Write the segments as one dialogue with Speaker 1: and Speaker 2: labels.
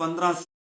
Speaker 1: 15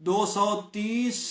Speaker 1: 230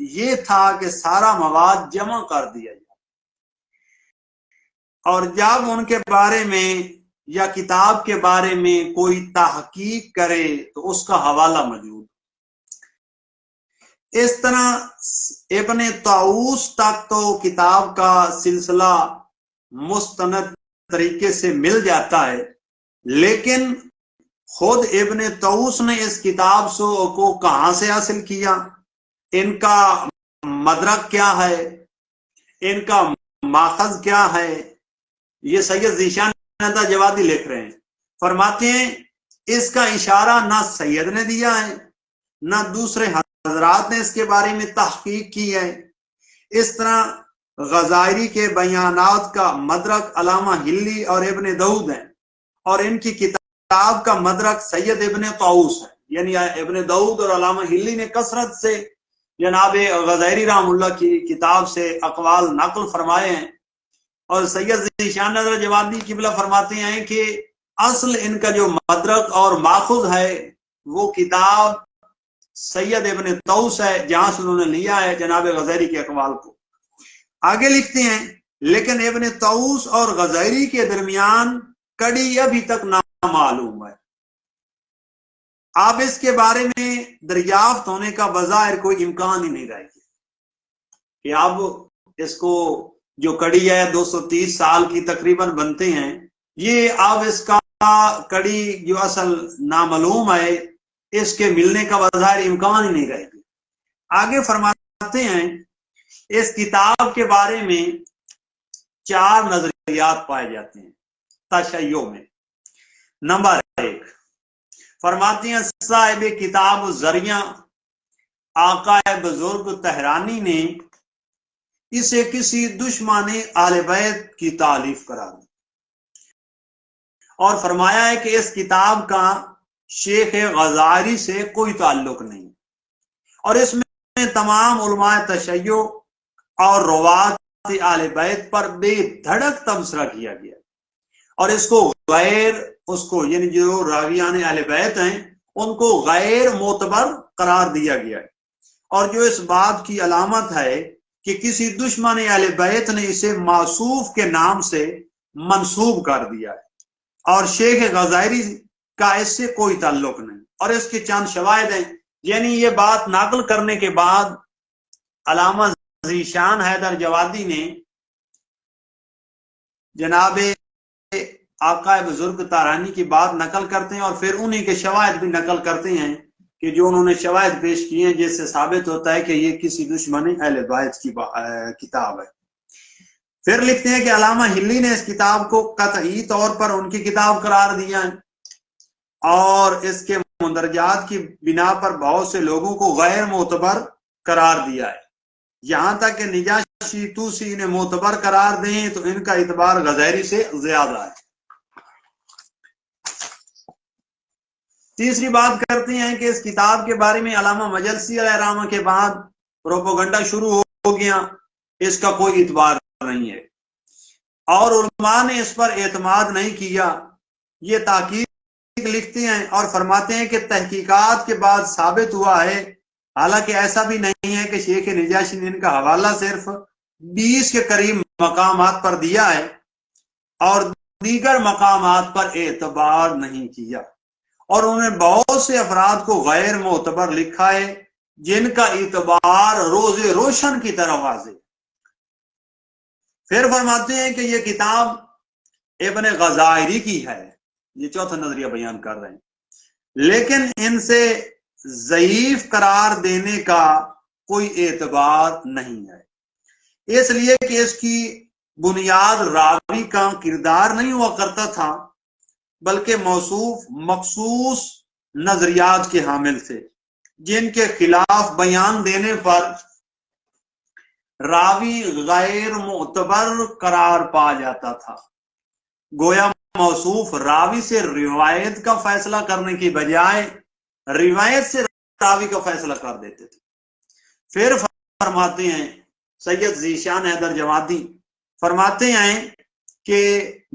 Speaker 1: یہ تھا کہ سارا مواد جمع کر دیا جائے، اور جب ان کے بارے میں یا کتاب کے بارے میں کوئی تحقیق کرے تو اس کا حوالہ موجود۔ اس طرح ابن طاؤس تک تو کتاب کا سلسلہ مستند طریقے سے مل جاتا ہے، لیکن خود ابن طاؤس نے اس کتاب کو کہاں سے حاصل کیا، ان کا مدرک کیا ہے، ان کا ماخذ کیا ہے، یہ سید ذیشان احمد جوادی لکھ رہے ہیں۔ فرماتے ہیں اس کا اشارہ نہ سید نے دیا ہے نہ دوسرے حضرات نے اس کے بارے میں تحقیق کی ہے۔ اس طرح غزائری کے بیانات کا مدرک علامہ ہلی اور ابن داؤد ہیں، اور ان کی کتاب کا مدرک سید ابن طاؤس ہے۔ یعنی ابن داؤد اور علامہ ہلی نے کثرت سے جناب غزائری رحم اللہ کی کتاب سے اقوال نقل فرمائے ہیں، اور سید ذیشان جوادی قبلہ فرماتے ہیں کہ اصل ان کا جو مدرک اور ماخذ ہے وہ کتاب سید ابن طاؤس ہے، جہاں سے انہوں نے لیا ہے جناب غزائری کے اقوال کو۔ آگے لکھتے ہیں لیکن ابن طاؤس اور غزائری کے درمیان کڑی ابھی تک نامعلوم ہے۔ اب اس کے بارے میں دریافت ہونے کا بظاہر کوئی امکان ہی نہیں رہے گا کہ اب اس کو جو کڑی ہے 230 سال کی تقریباً بنتے ہیں، یہ اب اس کا کڑی جو اصل نامعلوم ہے اس کے ملنے کا بظاہر امکان ہی نہیں رہے گا۔ آگے فرماتے ہیں اس کتاب کے بارے میں 4 نظریات پائے جاتے ہیں تشیع میں۔ نمبر 1 فرماتے ہیں صاحب کتاب ذریعہ آقا بزرگ تہرانی نے اسے کسی دشمن اہل بیت کی تالیف قرار دی، اور فرمایا ہے کہ اس کتاب کا شیخ غزائری سے کوئی تعلق نہیں، اور اس میں تمام علماء تشیع اور روات اہل بیت پر بے دھڑک تبصرہ کیا گیا، اور اس کو یعنی جو راویان اہل بیت ہیں ان کو غیر معتبر قرار دیا گیا ہے، اور جو اس بات کی علامت ہے کہ کسی دشمن اہل بیت نے اسے موصوف کے نام سے منسوب کر دیا ہے، اور شیخ غزائری کا اس سے کوئی تعلق نہیں۔ اور اس کے چند شواہد ہیں، یعنی یہ بات نقل کرنے کے بعد علامہ ذیشان حیدر جوادی نے جناب آقا بزرگ تہرانی کی بات نقل کرتے ہیں، اور پھر انہی کے شواہد بھی نقل کرتے ہیں کہ جو انہوں نے شواہد پیش کیے ہیں جس سے ثابت ہوتا ہے کہ یہ کسی دشمن اہل بیت کی کتاب ہے۔ پھر لکھتے ہیں کہ علامہ ہلی نے اس کتاب کو قطعی طور پر ان کی کتاب قرار دیا ہے، اور اس کے مندرجات کی بنا پر بہت سے لوگوں کو غیر معتبر قرار دیا ہے، یہاں تک کہ نجاشی توسی انہیں معتبر قرار دیں تو ان کا اعتبار غزائری سے زیادہ ہے۔ تیسری بات کرتے ہیں کہ اس کتاب کے بارے میں علامہ مجلسی علیہ الرحمہ کے بعد پروپیگنڈا شروع ہو گیا، اس کا کوئی اعتبار نہیں ہے، اور علماء نے اس پر اعتماد نہیں کیا۔ یہ تحقیق لکھتے ہیں اور فرماتے ہیں کہ تحقیقات کے بعد ثابت ہوا ہے، حالانکہ ایسا بھی نہیں ہے کہ شیخ نجاشی نے ان کا حوالہ صرف 20 کے قریب مقامات پر دیا ہے اور دیگر مقامات پر اعتبار نہیں کیا، اور انہوں نے بہت سے افراد کو غیر معتبر لکھا ہے جن کا اعتبار روز روشن کی طرح واضح۔ پھر فرماتے ہیں کہ یہ کتاب ابن غزائری کی ہے، یہ چوتھا نظریہ بیان کر رہے ہیں، لیکن ان سے ضعیف قرار دینے کا کوئی اعتبار نہیں ہے، اس لیے کہ اس کی بنیاد راوی کا کردار نہیں ہوا کرتا تھا، بلکہ موصوف مخصوص نظریات کے حامل تھے جن کے خلاف بیان دینے پر راوی غیر معتبر قرار پا جاتا تھا۔ گویا موصوف راوی سے روایت کا فیصلہ کرنے کی بجائے روایت سے راوی کا فیصلہ کر دیتے تھے۔ پھر فرماتے ہیں سید ذیشان حیدر جوادی فرماتے ہیں کہ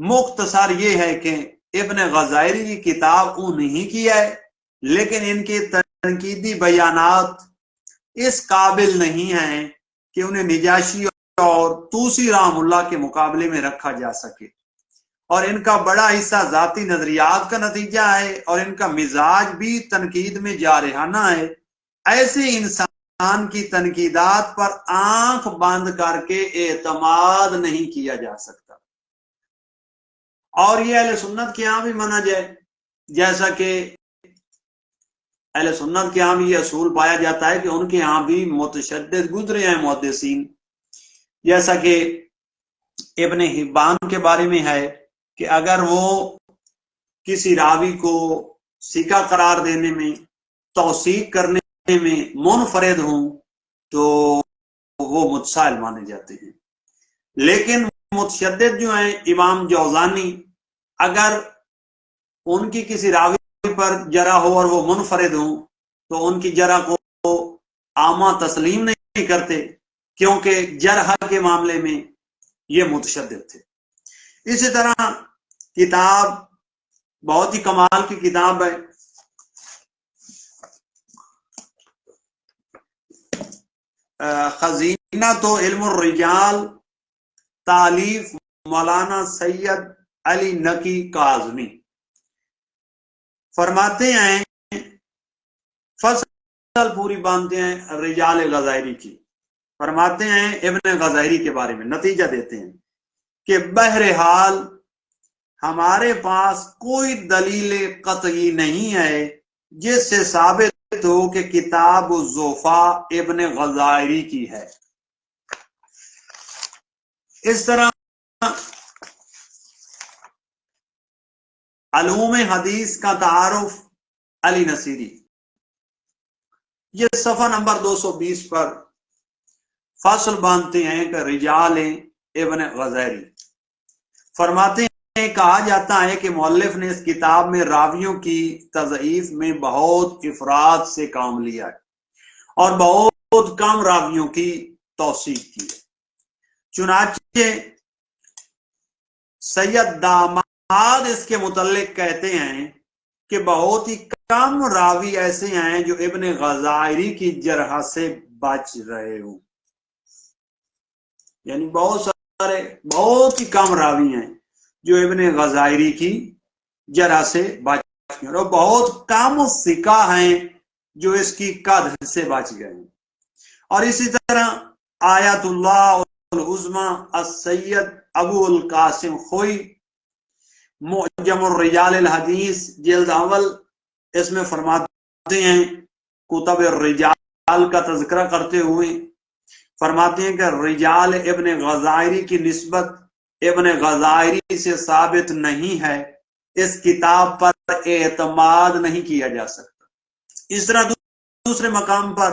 Speaker 1: مختصر یہ ہے کہ ابن غزائری کی کتاب انہی کی ہے، لیکن ان کے تنقیدی بیانات اس قابل نہیں ہیں کہ انہیں نجاشی اور طوسی رحم اللہ کے مقابلے میں رکھا جا سکے، اور ان کا بڑا حصہ ذاتی نظریات کا نتیجہ ہے اور ان کا مزاج بھی تنقید میں جارحانہ ہے۔ ایسے انسان کی تنقیدات پر آنکھ بند کر کے اعتماد نہیں کیا جا سکتا، اور یہ اہل سنت کے یہاں بھی منہج ہے، جیسا کہ اہل سنت کے یہاں بھی یہ اصول پایا جاتا ہے کہ ان کے یہاں بھی متشدد گزرے ہیں محدثین، جیسا کہ ابن حبان کے بارے میں ہے کہ اگر وہ کسی راوی کو ثقہ قرار دینے میں، توثیق کرنے میں منفرد ہوں تو وہ متساہل مانے جاتے ہیں۔ لیکن متشدد جو ہیں امام جوزانی، اگر ان کی کسی راوی پر جرح ہو اور وہ منفرد ہوں تو ان کی جرح کو عامہ تسلیم نہیں کرتے، کیونکہ جرح کے معاملے میں یہ متشدد تھے۔ اسی طرح کتاب بہت ہی کمال کی کتاب ہے، خزینہ تو علم الرجال، تالیف مولانا سید علی نقی کاظمی، فرماتے ہیں فصل پوری باندھتے ہیں رجال غزائری کی، فرماتے ہیں ابن غزائری کے بارے میں نتیجہ دیتے ہیں کہ بہرحال ہمارے پاس کوئی دلیل قطعی نہیں ہے جس سے ثابت ہو کہ کتاب الضعفاء ابن غزائری کی ہے۔ اس طرح علوم حدیث کا تعارف علی نصیری، یہ صفحہ نمبر 220 پر فصل باندھتے ہیں کہ رجال ابن غزائری، فرماتے ہیں کہا جاتا ہے کہ مؤلف نے اس کتاب میں راویوں کی تضعیف میں بہت افراد سے کام لیا ہے اور بہت کم راویوں کی توثیق کی ہے۔ چنانچہ سید داماد اس کے متعلق کہتے ہیں کہ بہت ہی کم راوی ایسے ہیں جو ابن غزائری کی جرح سے بچ رہے ہوں، یعنی بہت ہی کم راوی ہیں جو ابن غزائری کی جرح سے بچ گئے، اور بہت کم ثقہ ہیں جو اس کی قدح سے بچ گئے ہیں۔ اور اسی طرح آیت اللہ العظمی السید ابو القاسم خوئی معجم الرجال الحدیث جلد اول، اس میں فرماتے ہیں کتب الرجال کا تذکرہ کرتے ہوئے فرماتے ہیں کہ رجال ابن غزائری کی نسبت ابن غزائری سے ثابت نہیں ہے، اس کتاب پر اعتماد نہیں کیا جا سکتا۔ اس طرح دوسرے مقام پر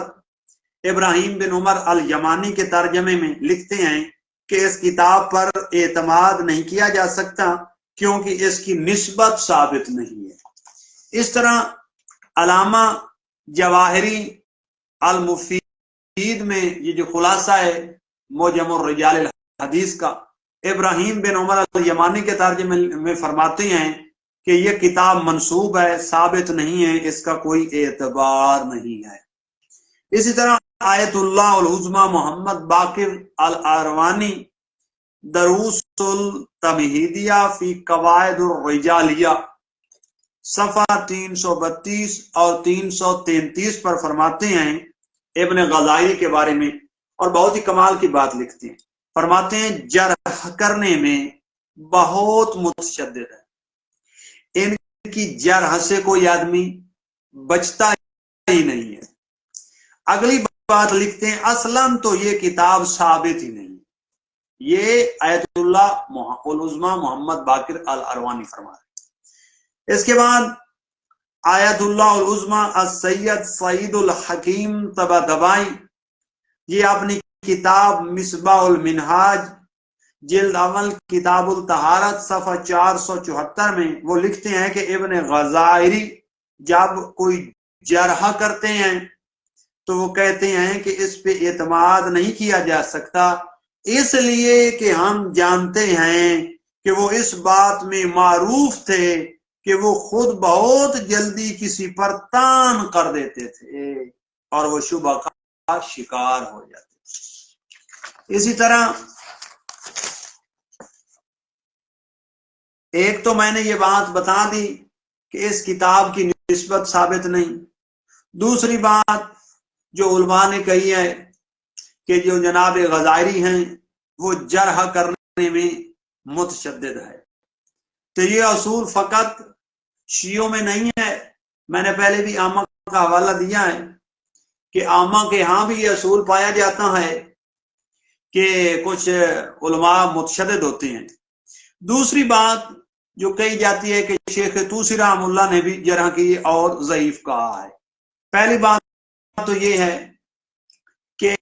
Speaker 1: ابراہیم بن عمر الیمانی کے ترجمے میں لکھتے ہیں کہ اس کتاب پر اعتماد نہیں کیا جا سکتا کیونکہ اس کی نسبت ثابت نہیں ہے۔ اس طرح علامہ جواہری المفید میں یہ جو خلاصہ ہے معجم الرجال الحدیث کا، ابراہیم بن عمر الیمانی کے ترجمے میں فرماتے ہیں کہ یہ کتاب منسوب ہے، ثابت نہیں ہے، اس کا کوئی اعتبار نہیں ہے۔ اسی طرح آیت اللہ العظمی محمد باقر الاروانی دروس التمہیدیہ فی قواعد الرجالیہ صفحہ 332 اور 333 پر فرماتے ہیں ابن غزائری کے بارے میں، اور بہت ہی کمال کی بات لکھتے ہیں، فرماتے ہیں جرح کرنے میں بہت متشدد ہے، ان کی جرح سے کوئی آدمی بچتا ہی نہیں ہے۔ اگلی بات لکھتے ہیں اصلاً تو یہ کتاب ثابت ہی نہیں، یہ آیت اللہ العظمی محمد باقر الاروانی فرما رہے۔ اس کے بعد آیت اللہ العظمی السید سعید الحکیم طباطبائی، یہ اپنی کتاب مصباح المنہاج جلد اول کتاب الطہارت صفحہ 474 میں وہ لکھتے ہیں کہ ابن غزائری جب کوئی جرح کرتے ہیں تو وہ کہتے ہیں کہ اس پہ اعتماد نہیں کیا جا سکتا، اس لیے کہ ہم جانتے ہیں کہ وہ اس بات میں معروف تھے کہ وہ خود بہت جلدی کسی پر تان کر دیتے تھے اور وہ شبہ شکار ہو جاتے۔ اسی طرح ایک تو میں نے یہ بات بتا دی کہ اس کتاب کی نسبت ثابت نہیں، دوسری بات جو علماء نے کہی ہے کہ جو جناب غزائری ہیں وہ جرح کرنے میں متشدد ہے، تو یہ اصول فقط شیعوں میں نہیں ہے، میں نے پہلے بھی عامہ کا حوالہ دیا ہے کہ عامہ کے ہاں بھی یہ اصول پایا جاتا ہے کہ کچھ علماء متشدد ہوتے ہیں۔ دوسری بات جو کہی جاتی ہے کہ شیخ طوسی رحمہ اللہ نے بھی جرح کی اور ضعیف کہا ہے۔ پہلی بات تو یہ ہے کہ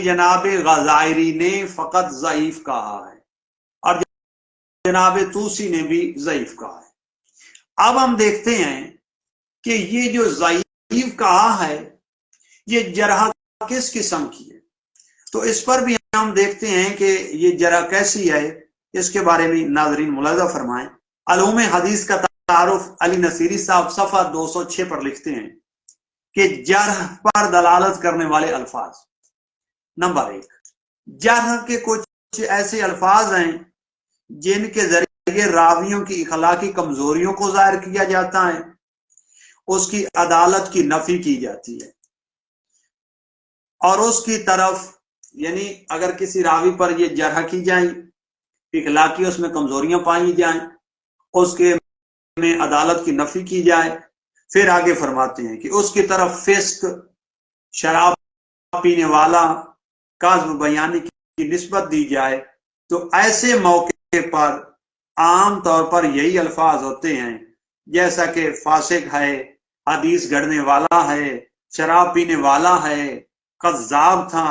Speaker 1: جناب غزائری نے فقط ضعیف کہا ہے اور جناب طوسی نے بھی ضعیف کہا ہے۔ اب ہم دیکھتے ہیں کہ یہ جو ضعیف کہا ہے یہ جرح کس قسم کی ہے، تو اس پر بھی ہم دیکھتے ہیں کہ یہ جرح کیسی ہے، اس کے بارے میں ناظرین ملاحظہ فرمائیں۔ علوم حدیث کا تعارف علی نصیری صاحب صفحہ 206 پر لکھتے ہیں کہ جرح پر دلالت کرنے والے الفاظ۔ نمبر 1، جرح کے کچھ ایسے الفاظ ہیں جن کے ذریعے راویوں کی اخلاقی کمزوریوں کو ظاہر کیا جاتا ہے، اس کی عدالت کی نفی کی جاتی ہے، اور اس کی طرف یعنی اگر کسی راوی پر یہ جرح کی جائیں، اخلاقی اس میں کمزوریاں پائی جائیں، اس کے میں عدالت کی نفی کی جائے، پھر آگے فرماتے ہیں کہ اس کی طرف فسق، شراب پینے والا، کاذب بیانی کی نسبت دی جائے، تو ایسے موقع پر عام طور پر یہی الفاظ ہوتے ہیں جیسا کہ فاسق ہے، حدیث گڑنے والا ہے، شراب پینے والا ہے، قذاب تھا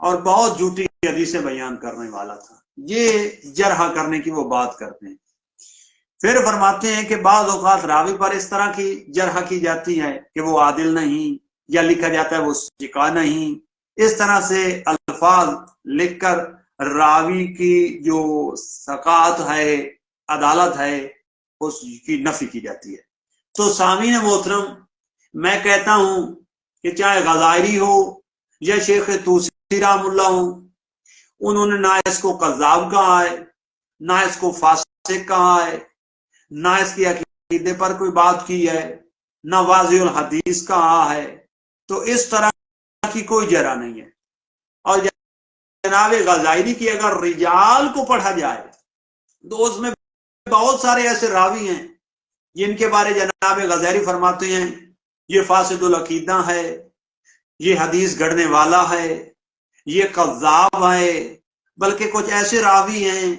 Speaker 1: اور بہت جھوٹی حدیثیں بیان کرنے والا تھا۔ یہ جرح کرنے کی وہ بات کرتے ہیں۔ پھر فرماتے ہیں کہ بعض اوقات راوی پر اس طرح کی جرح کی جاتی ہے کہ وہ عادل نہیں، یا لکھا جاتا ہے وہ ثقہ نہیں، اس طرح سے الفاظ لکھ کر راوی کی جو ثقات ہے، عدالت ہے، اس کی نفی کی جاتی ہے۔ تو سامعین محترم، میں کہتا ہوں کہ چاہے غزائری ہو یا شیخ طوسی رحمہ اللہ ہو، انہوں نے نہ اس کو قذاب کہا ہے، نہ اس کو فاسق کہا ہے، نہ اس کی عقیدے پر کوئی بات کی ہے، نہ واضح الحدیث کہا ہے، تو اس طرح کی کوئی جرح نہیں ہے۔ اور جناب غزائری کی اگر رجال کو پڑھا جائے تو اس میں بہت سارے ایسے راوی ہیں جن کے بارے جناب غزائری فرماتے ہیں یہ فاسد العقیدہ ہے، یہ حدیث گڑنے والا ہے، یہ قذاب ہے، بلکہ کچھ ایسے راوی ہیں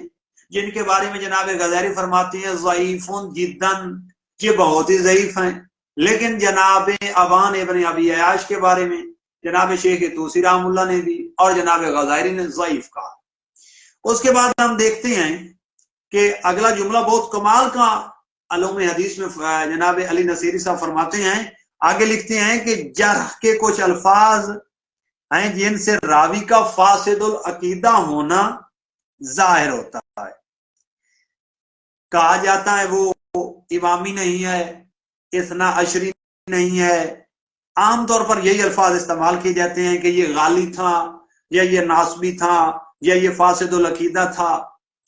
Speaker 1: جن کے بارے میں جناب غزائری فرماتے ہیں ضعیف جداً، یہ بہت ہی ضعیف ہیں۔ لیکن جناب ابان ابن ابی عیاش کے بارے میں جناب شیخ طوسی رحمہ اللہ نے بھی اور جناب غزائری نے ضعیف کہا۔ اس کے بعد ہم دیکھتے ہیں کہ اگلا جملہ بہت کمال کا علوم حدیث میں جناب علی نصیری صاحب فرماتے ہیں، آگے لکھتے ہیں کہ جرح کے کچھ الفاظ ہیں جن سے راوی کا فاسد العقیدہ ہونا ظاہر ہوتا ہے۔ کہا جاتا ہے وہ امامی نہیں ہے، اثنا عشری نہیں ہے، عام طور پر یہی الفاظ استعمال کیے جاتے ہیں کہ یہ غالی تھا، یا یہ ناسبی تھا، یا یہ فاسد العقیدہ تھا۔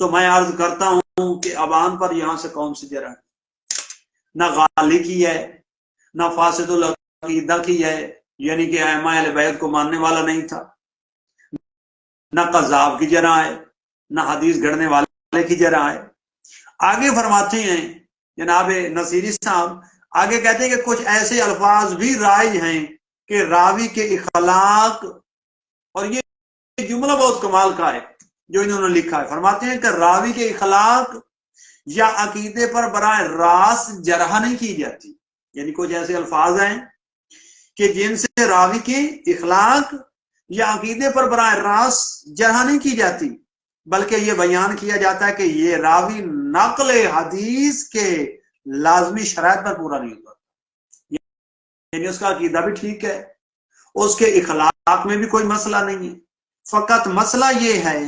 Speaker 1: تو میں عرض کرتا ہوں کہ ابان پر یہاں سے کون سی جرح، نہ غالی کی ہے، نہ فاسد العقیدہ کی ہے، یعنی کہ ائمہ اہل بیت کو ماننے والا نہیں تھا، نہ قذاب کی جرح ہے، نہ حدیث گڑنے والے کی جرح ہے۔ آگے فرماتے ہیں جناب نصیری صاحب، آگے کہتے ہیں کہ کچھ ایسے الفاظ بھی رائج ہیں کہ راوی کے اخلاق، اور یہ جملہ بہت کمال کا ہے جو انہوں نے لکھا ہے، فرماتے ہیں کہ راوی کے اخلاق یا عقیدے پر براہ راست جرح نہیں کی جاتی، یعنی کچھ ایسے الفاظ ہیں کہ جن سے راوی کے اخلاق یا عقیدے پر براہ راست جرح نہیں کی جاتی، بلکہ یہ بیان کیا جاتا ہے کہ یہ راوی نقل حدیث کے لازمی شرائط پر پورا نہیں ہوتا، یعنی اس کا عقیدہ بھی ٹھیک ہے، اس کے اخلاق میں بھی کوئی مسئلہ نہیں ہے، فقط مسئلہ یہ ہے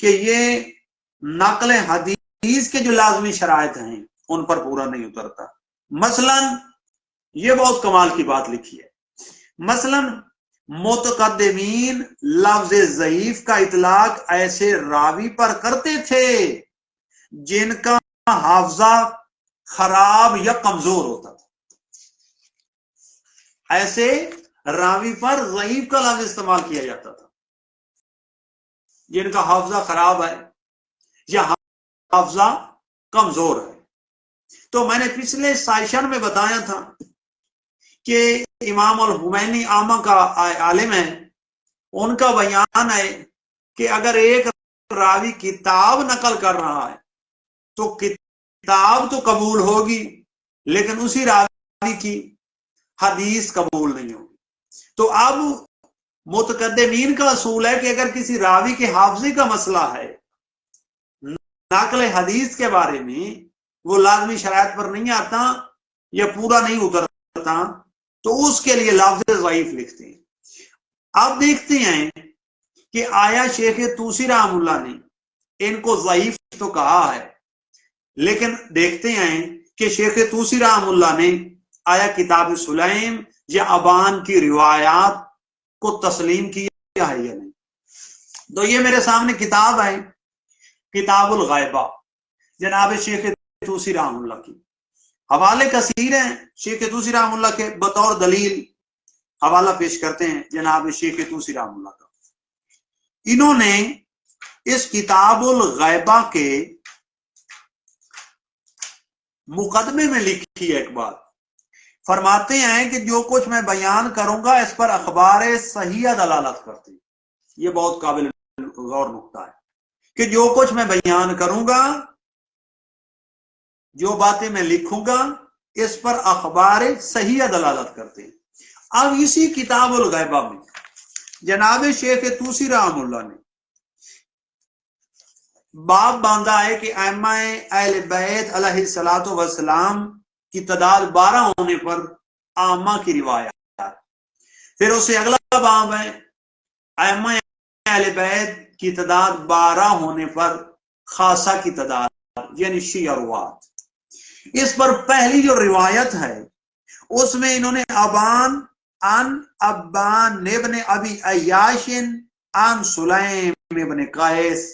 Speaker 1: کہ یہ نقل حدیث کے جو لازمی شرائط ہیں ان پر پورا نہیں اترتا۔ مثلا یہ بہت کمال کی بات لکھی ہے، مثلا متقدمین لفظ ضعیف کا اطلاق ایسے راوی پر کرتے تھے جن کا حافظہ خراب یا کمزور ہوتا تھا. ایسے راوی پر ضعیف کا لفظ استعمال کیا جاتا تھا جن کا حافظہ خراب ہے یا حافظہ کمزور ہے. تو میں نے پچھلے سیشن میں بتایا تھا کہ امام الخمینی عامہ کا عالم ہے، ان کا بیان ہے کہ اگر ایک راوی کتاب نقل کر رہا ہے تو کتاب تو قبول ہوگی لیکن اسی راوی کی حدیث قبول نہیں ہوگی. تو اب متقدمین کا اصول ہے کہ اگر کسی راوی کے حافظے کا مسئلہ ہے، نقل حدیث کے بارے میں وہ لازمی شرائط پر نہیں آتا یا پورا نہیں اترتا تو اس کے لیے لفظ ضعیف لکھتے ہیں. اب دیکھتے ہیں کہ آیا شیخ توسی رحم اللہ نے ان کو ضعیف تو کہا ہے، لیکن دیکھتے ہیں کہ شیخ توسی رحم اللہ نے آیا کتاب سلیم یا ابان کی روایات کو تسلیم کیا ہے یا نہیں. تو یہ میرے سامنے کتاب ہے، کتاب الغیبہ جناب شیخ توسی رحم اللہ کی. حوالے کثیر ہیں شیخ توسی رحم اللہ کے، بطور دلیل حوالہ پیش کرتے ہیں جناب شیخ توسی رحم اللہ کا. انہوں نے اس کتاب الغیبہ کے مقدمے میں لکھی ایک بات، فرماتے ہیں کہ جو کچھ میں بیان کروں گا اس پر اخبار صحیح دلالت کرتے ہیں. یہ بہت قابل غور نقطہ ہے کہ جو کچھ میں بیان کروں گا، جو باتیں میں لکھوں گا، اس پر اخبار صحیح دلالت کرتے ہیں. اب اسی کتاب الغیبہ میں جناب شیخ توسی رحم اللہ نے باب باندھا ہے کہ ائمہ اہل بیت علیہ الصلوۃ والسلام کی تعداد 12 ہونے پر عامہ کی روایات. پھر اس سے اگلا باب ہے ائمہ اہل بیت کی تعداد 12 ہونے پر خاصہ کی تعداد یعنی شیعہ روات. اس پر پہلی جو روایت ہے اس میں انہوں نے ابان ان ابان ابن ابی عیاش ان سلیم ابن قیس،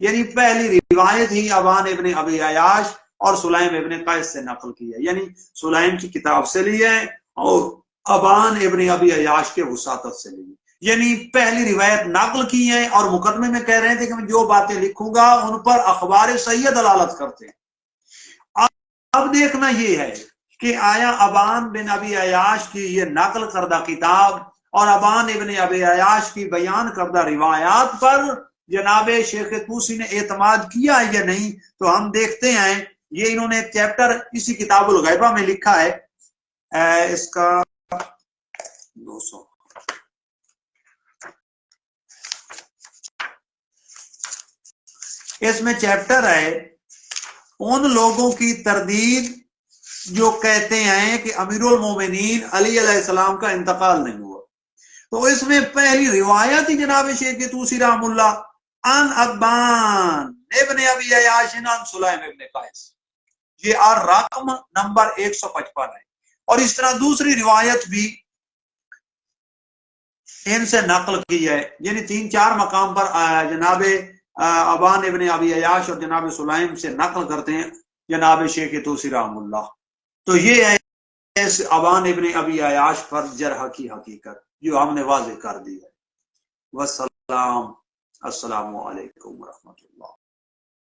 Speaker 1: یعنی پہلی روایت ہی ابان ابن ابی عیاش اور سلیم ابن قیس سے نقل کی ہے، یعنی سلیم کی کتاب سے لی ہے اور ابان ابن ابی عیاش کے وساطت سے لی ہے. یعنی پہلی روایت نقل کی ہے اور مقدمے میں کہہ رہے تھے کہ میں جو باتیں لکھوں گا ان پر اخبار صحیح دلالت کرتے ہیں. اب دیکھنا یہ ہے کہ آیا ابان بن ابی عیاش کی یہ نقل کردہ کتاب اور ابان ابن ابی عیاش کی بیان کردہ روایات پر جناب شیخ توسی نے اعتماد کیا ہے یا نہیں. تو ہم دیکھتے ہیں یہ انہوں نے ایک چیپٹر اسی کتاب الغیبہ میں لکھا ہے، اس کا 200 اس میں چیپٹر ہے ان لوگوں کی تردید جو کہتے ہیں کہ امیر المومنین علی علیہ السلام کا انتقال نہیں ہوا. تو اس میں پہلی روایت ہی جناب شیخ توسی رحم اللہ ان ابان ابن ابی عیاش ان سلیم ابن قیس، یہ رقم نمبر 155 ہے. اور اس طرح دوسری روایت بھی ان سے نقل کی ہے، یعنی 3-4 مقام پر جناب ابان ابن ابی عیاش اور جناب سلیم سے نقل کرتے ہیں جناب شیخ توسی رحم اللہ. تو یہ ہے ابان ابن ابی عیاش پر جرح کی حقیقت جو ہم نے واضح کر دی ہے. والسلام، السلام علیکم ورحمۃ اللہ.